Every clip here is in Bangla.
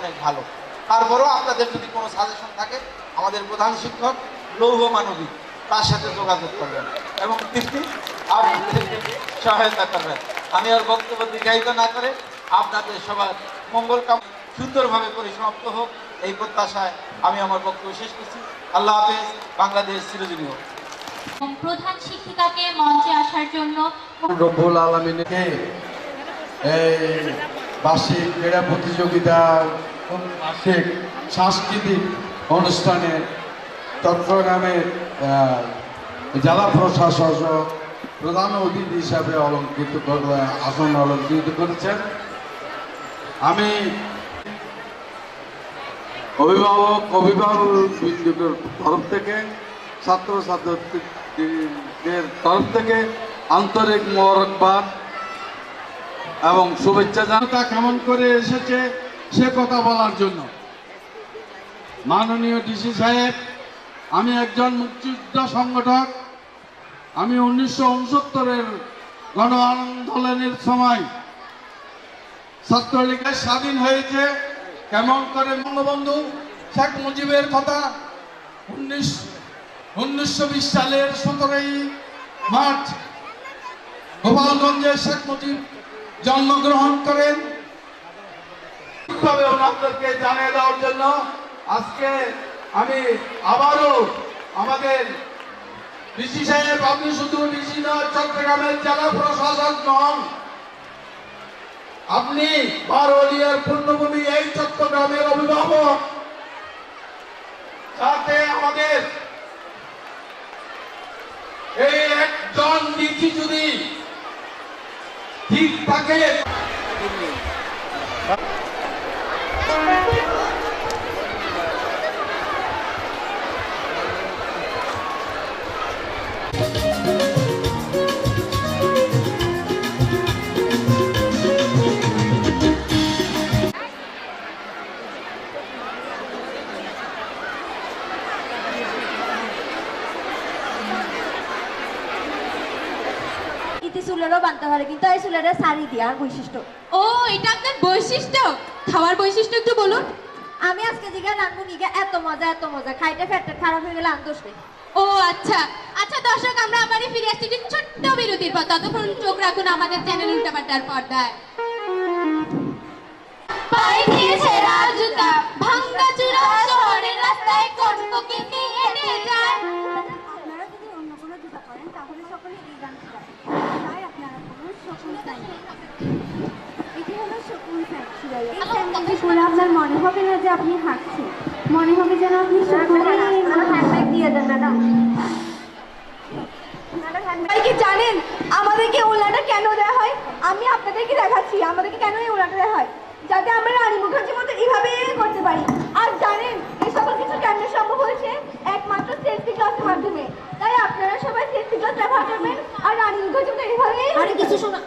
অনেক ভালো। তারপরেও আপনাদের যদি কোনো সাজেশন থাকে আমাদের প্রধান শিক্ষক লৌহ মানবিক, তার সাথে যোগাযোগ করবেন এবং তৃপ্তি আপনাদেরকে সহায়তা করবেন। আমি আর বক্তব্য দীর্ঘায়িত না করে আপনাদের সবার মঙ্গল কাম সুন্দরভাবে পরিসমাপ্ত হোক এই প্রত্যাশায় আমি আমার বক্তব্য শেষ করছি। আল্লাহ হাফেজ। বাংলাদেশ চিরজীবী হোক। প্রধান শিক্ষিকাকে মঞ্চে আসার জন্য রব্বুল আলামিনকে এই বার্ষিক ক্রীড়া প্রতিযোগিতা বার্ষিক সাংস্কৃতিক অনুষ্ঠানে চট্টগ্রামের জেলা প্রশাসক প্রধান অতিথি হিসাবে আসন অলঙ্কৃত করেছেন। আমি অভিভাবকদের তরফ থেকে ছাত্রছাত্রীদের তরফ থেকে আন্তরিক মোবারকবাদ এবং শুভেচ্ছা জানাতা কেমন করে এসেছে সে কথা বলার জন্য। মাননীয় ডিসি সাহেব, আমি একজন মুক্তিযোদ্ধা সংগঠক। আমি 1969-এর গণ আন্দোলনের সময় ছাত্রলীগের স্বাধীন হয়েছে কেমন করে বঙ্গবন্ধু শেখ মুজিবের কথা 1920 সালের 17ই মার্চ গোপালগঞ্জে শেখ মুজিব জন্মগ্রহণ করেন। ওনাদেরকে জানিয়ে দেওয়ার জন্য আজকে আমি আবারও আমাদের ডিসি সাহেব, আপনি শুধু ডিসি নয়, চট্টগ্রামের জেলা প্রশাসক নন, আপনি বারওয়ালিয়ার পূর্ণভূমি এই চট্টগ্রামের অভিভাবক। যাতে আমাদের এই একজন ডিসি যদি ঠিক থাকে চুলেরও বানতে পারে, কিন্তু এই চুলের শাড়ি দেওয়ার বৈশিষ্ট্য। ও, এটা আপনার বৈশিষ্ট্য। খাওয়ার বৈশিষ্ট্য একটু বলুন। আমি আজকে জিগা রান্নু নিগা এত মজা খাইতে ফেটে খারাপ হয়ে গেলে আন্তোষে। ও আচ্ছা আচ্ছা, দর্শক আমরা আবারই ফিরে আসছি একটি ছোট্ট বিরতির পর। ততক্ষণ চোখ রাখুন আমাদের চ্যানেল উল্টাপাল্টার পর্দায়। পায়ে দিয়েছে রাজুতা, ভাঙ্গা চূড়া শহরের রাস্তায় কটকটি নিয়ে হেঁটে যায়। আপনারা যদি অন্য কোনো জুতা করেন তাহলে সকলে এই গান গায়। তাই আপনারা কোনো শকুন চাই। এটি হলো শকুন ফ্যাক্টরি। এই স্যান্ডেলটি পরে আপনার মনে হবে না যে আপনি হাঁটছেন, মনে হবে যেন আপনি শকুন। হ্যান্ডব্যাগ দিয়ে দেন ম্যাডাম। কি জানেন আমাদেরকে ওলাটা কেন দেওয়া হয়? আমি আপনাদেরকে দেখাচ্ছি আমাদেরকে কেন এই ওলাটা দেওয়া হয়, যাতে আমরা রানী মুখার্জির মতো এইভাবে করতে পারি। আর জানেন এই সকল কিছু কেন সম্ভব হয়েছে? একমাত্র সেফটি ক্লাসের মাধ্যমে। তাই আপনারা সবাই সেফটি ক্লাস ব্যবহার করবেন আর রানী মুখার্জি মতো এইভাবে। আরে কিছু শোনা।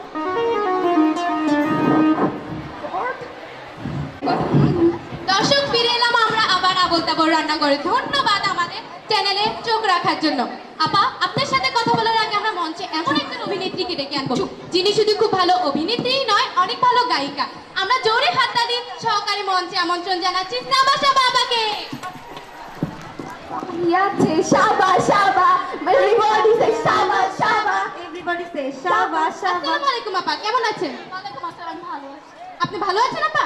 দর্শক, ফিরে এলাম আমরা আবার আবোল তাবোল রান্নাঘরে। ধন্যবাদ আমাদের চ্যানেলে চোখ রাখার জন্য। আপা, আপনার সাথে কথা বলার আগে আমরা মঞ্চে এমন একজন অভিনেত্রীকে ডেকে আনবো যিনি শুধু খুব ভালো অভিনেত্রীই নয়, অনেক ভালো গায়িকা। আমরা জোরে হাততালি সহকারে মঞ্চে আমন্ত্রণ জানাচ্ছি সাবাশা বাবাকে। ইয়াছে শাবা শাবা, এভরিবডি সে শাবা শাবা, এভরিবডি সে শাবা শাবা। আসসালামু আলাইকুম আপা, কেমন আছেন? ওয়ালাইকুম আসসালাম, ভালো আছি। আপনি ভালো আছেন আপা?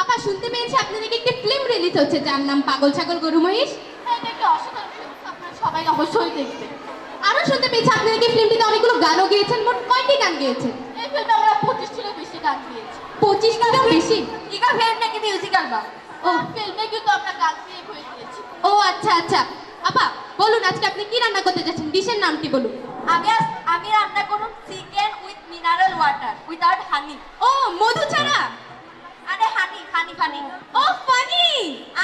আপা, শুনতে পেয়েছি আপনাদের একটি ফিল্ম রিলিজ হচ্ছে যার নাম পাগল ছাগল গরু মহিষ। এটা একটা অসাধারণ ফিল্ম, আপনারা সবাই অবশ্যই দেখবেন। আরো শুনতে পেয়েছি আপনারা কি ফিল্মটিতে অনেকগুলো গানও গেয়েছেন। মোট কয়টি গান গেয়েছেন? এই ফিল্মে আমরা 25টিরও বেশি গান গেয়েছি। 25টারও বেশি? ইগা ফিল্ম নাকি মিউজিক্যাল বা? ও ফিল্মে কিন্তু আমরা গান দিয়ে হয়ে গিয়েছি। ও আচ্ছা আচ্ছা। আপা বলুন, আজকে আপনি কি রান্না করতে যাচ্ছেন? ডিশের নামটি বলুন। আমি রান্না করব chicken with mineral water without honey. ও, মধু ছাড়া? আরে হানি ফানি ফানি। ও ফানি।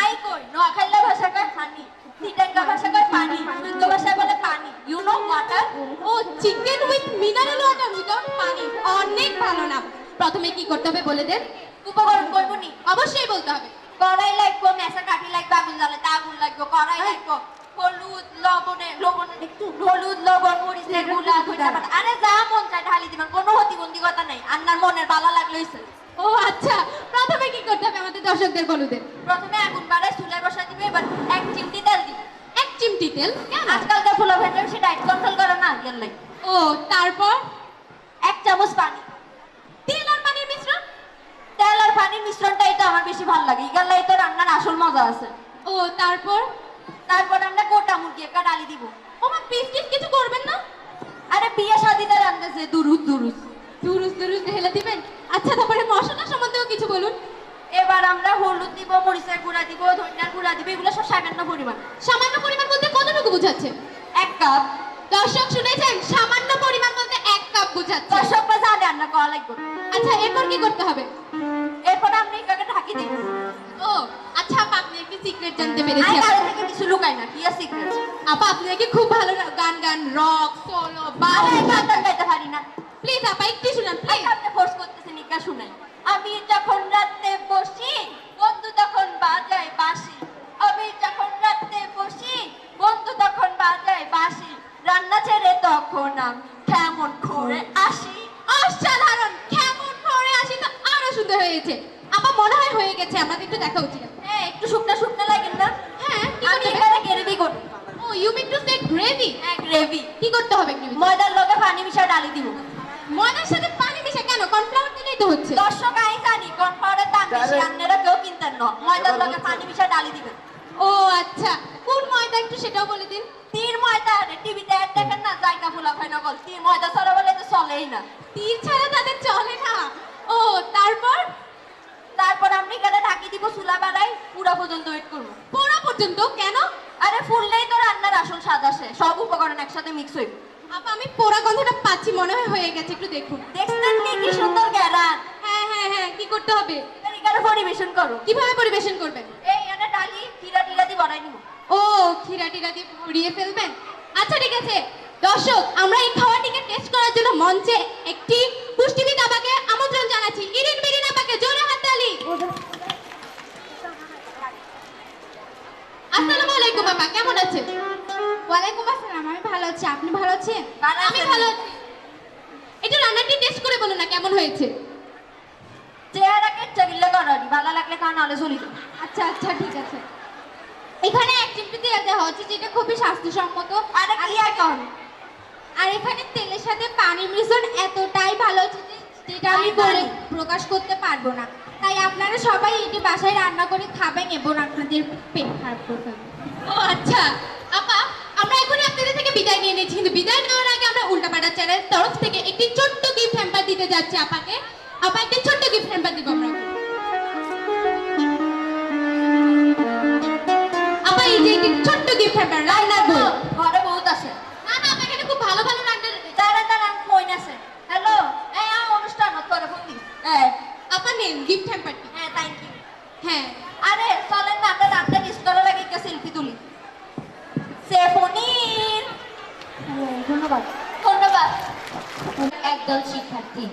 আই কই নোয়াখালী ভাষা কয় হানি, চিটাঙ্গা ভাষা কয় পানি, শুদ্ধ ভাষায় বলে পানি। You know water. ও, chicken with mineral water without পানি। অনেক ভালো নাম। প্রথমে কি করতে হবে বলে দেন। উপকরণ কইব নি? অবশ্যই বলতে হবে। কড়াই লাগবে, মেসা কাঠি লাগবে, আগুন জ্বালাতে আগুন লাগবে, কড়াই লাগবে, হলুদ লবণ একটু হলুদ লবণ মরিচ গুলা ধইটা পাতা। আরে যা মন চায় ঢালি দিবেন, কোনো হতিবন্দি কথা নাই। আন্নার মনের ভালো লাগলে হইছে। ও আচ্ছা, প্রথমে কি করতে হবে আমাদের দর্শকদের বলে দেন। প্রথমে আগুন বাড়ায় চুলায় বসা দিবে, এবার 1 চিমটি তেল দিবে। 1 চিমটি তেল কেন? আজকালকার ফুলা ভেন্ডার সে ডায়েট কন্ট্রোল করে না, এর লাই। ও তারপর 1 চামচ পানি। তেল আর পানির মিশ্রণ। তেল আর পানির মিশ্রণটাই তো আমার বেশি ভালো লাগে, এর লাই তো রান্নার আসল মজা আছে। ও তারপর তারপর আমরা গোটা মুরগি একটা ডালি দিব। ওমা পিস কিছু করবেন না? আরে বিয়ে শাদিতে রান্নাছে দুরুদ দুরুদ। দুরুস ঢেলে দিবেন। আচ্ছা তারপরে মশলা সম্বন্ধেও কিছু বলুন। এবার আমরা হলুদ দিব, মরিচের গুঁড়া দিব, ধনিয়ার গুঁড়া দিব, এগুলো সব সামান্য পরিমাণ। সামান্য পরিমাণ বলতে কতটুকু বোঝাচ্ছে? 1 কাপ। দর্শক শুনেছেন, সামান্য পরিমাণ বলতে 1 কাপ বোঝাচ্ছে। দর্শক বা জানে রান্না করা লাগবে। আচ্ছা এরপর কি করতে হবে? এরপর আমরা এটাকে ঢাকি দিব। ও আচ্ছা আপা, আপনি একটি সিক্রেট জানতে পেরেছি। আমি কারো থেকে কিছু লুকাই না, কি আর সিক্রেট। আপা আপনি নাকি খুব ভালো গান রক সোলো বা আমি গান গাইতে পারি না। প্লিজ আপা একটু শুনান প্লিজ। আপনি ফোর্স করতেছেন, ইকা শুনাই। আমি যখন রাতে বসি, বন্ধু তখন বাজায় বাঁশি। আমি যখন রাতে বসি, বন্ধু তখন বাজায় বাঁশি। রান্না ছেড়ে তখন আমি কেমন করে আসি। অসাধারণ, কেমন করে আসি তো আরো সুন্দর হয়েছে। আপা মনে হয় হয়ে গেছে, আমাদের একটু দেখা উচিত। হ্যাঁ, একটু শুকনা শুকনা লাগে না? হ্যাঁ কি আমি করতে হবে? এখানে গ্রেভি করি। ও you mean to say gravy? হ্যাঁ, গ্রেভি। কি করতে হবে গ্রেভি? ময়দার লগে পানি মিশা ডালি দিব। ময়দার সাথে পানি মিশে কেন? কর্নফ্লাওয়ার দিলেই তো হচ্ছে। দর্শক আই জানি কর্নফ্লাওয়ারের দাম বেশি, আপনারা কেউ কিনতেন না। ময়দার লগে পানি মিশা ডালি দিবেন। ও আচ্ছা, কোন ময়দা একটু সেটাও বলে দিন। তীর ময়দা, টিভিতে অ্যাড দেখেন না, জায়গা ফুলা হয় না বল। তীর ময়দা ছাড়া বলে তো চলেই না। তীর ছাড়া তাদের চলে না। ও তারপর তারপর আমি এখানে ঢাকি দিব, চুলা বাড়াই, পুরা পর্যন্ত ওয়েট করবো। পোড়া পর্যন্ত কেন? আরে ফুললেই তো রান্নার আসল স্বাদ আসে, সব উপকরণ একসাথে মিক্স হইব। আপা আমি পোড়া গন্ধটা পাচ্ছি, মনে হয় হয়ে গেছে, একটু দেখুন। দেখছেন কি সুন্দর গ্যারান। হ্যাঁ কি করতে হবে? এবার এখানে পরিবেশন করো। কিভাবে পরিবেশন করবেন? এই এনে ডালি টিরা টিরা দিয়ে বড়াই নিব। ও খিরা টিরা দিয়ে ভরিয়ে ফেলবেন। আচ্ছা ঠিক আছে দর্শক, আমরা এই খাওয়াটিকে টেস্ট করার জন্য মঞ্চে একটি পুষ্টিবিদ আপাকে আমন্ত্রণ জানাচ্ছি। ইরিন বিরিন আপাকে জোরে হাততালি। আসসালামু আলাইকুম আপা, কেমন আছেন? ওয়ালাইকুম আসসালাম, আমি ভালো আছি। আপনি ভালো আছেন? আমি ভালো আছি। একটু রান্নাটি টেস্ট করে বলুন না কেমন হয়েছে। চেহারাকে চাগিল্লা করারি, ভালো লাগলে খাওয়া, নাহলে চলি যাও। আচ্ছা ঠিক আছে। এখানে 1 চিমটি তেল দেওয়া হচ্ছে, যেটা খুবই স্বাস্থ্যসম্মত। আরে কি এখন? আর এখানে তেলের সাথে পানির মিশ্রণ এতটাই ভালো হচ্ছে যে যেটা আমি বলে প্রকাশ করতে পারবো না। তাই আপনারা সবাই এটি বাসায় রান্না করে খাবেন এবং আপনাদের পেট খারাপ করবেন। ও আচ্ছা আপা, আমরা এখনই আপনাদের থেকে বিদায় নিয়ে নিচ্ছি, কিন্তু বিদায় নেওয়ার আগে আমরা উল্টাপাল্টা চ্যানেল তরফ থেকে একটি ছোট্ট গিফট হ্যাম্পার দিতে যাচ্ছি আপাকে। আপা একটি ছোট্ট গিফট হ্যাম্পার দিব আমরা। আপা এই যে একটি ছোট্ট গিফট হ্যাম্পার, রান্নার বই। ঘরে বহুত আছে। না আপা এখানে খুব ভালো ভালো রান্নার। দাঁড়ান মইন আছে। হ্যালো, এই অনুষ্ঠান তোরে ফোন দিস। আপা নেন গিফট হ্যাম্পারটি। হ্যাঁ, থ্যাংক ইউ। হ্যাঁ আরে চলেন না, আমরা রান্না টেস্ট করার আগে একটা সেলফি তুলি। সেফনির ধন্যবাদ। ধন্যবাদ। একদল শিক্ষার্থী